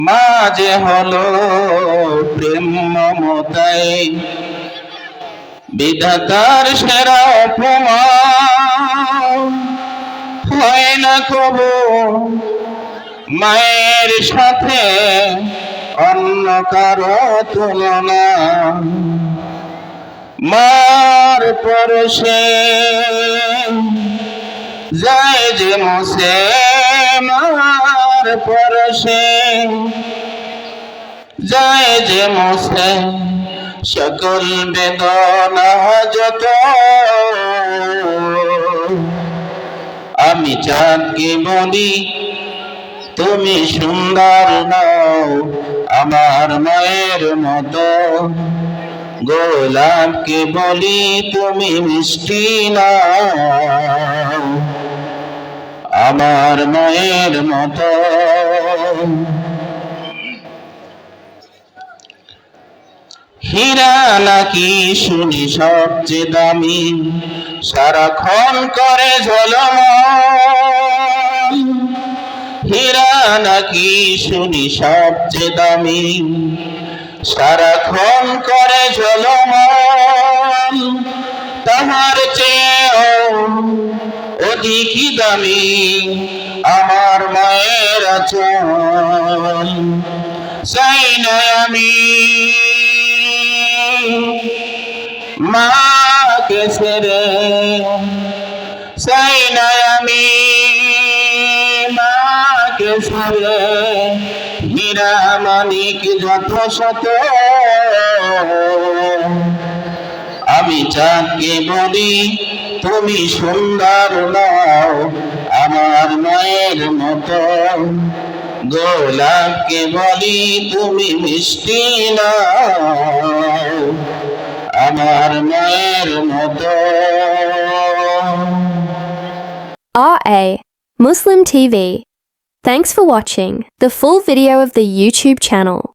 মাঝে হলো প্রেম মমতায় বিধাতার সেরা অপমান হয় না কবু মায়ের সাথে অন্য কারো তুলনা মার পরশে যায় যে মুছে মার পরশে যায় যে মুছে সকল বেদনা যত আমি চাঁদকে বলি তুমি সুন্দর নও আমার মায়ের মতো গোলাপকে বলি তুমি মিষ্টি নও আমার মায়ের মতো হীরা নাকি শুনি সবচেয়ে দামি সারাক্ষণ করে ঝলমল হীরা নাকি শুনি সবচেয়ে দামি সারাক্ষণ করে ঝলমল তাহার চেয়েও অধিক দামি আমার মায়ের আঁচল চাই না আমি মাকে ছেড়ে চাই না আমি মাকে ছেড়ে হীরা মানিক যত শত আমি চাঁদকে বলি তুমি সুন্দর নও আমার মায়ের মতো গোলাপকে বলি তুমি মিষ্টি নও আমার মায়ের মতো RA Muslim TV. Thanks for watching the full video of the YouTube channel.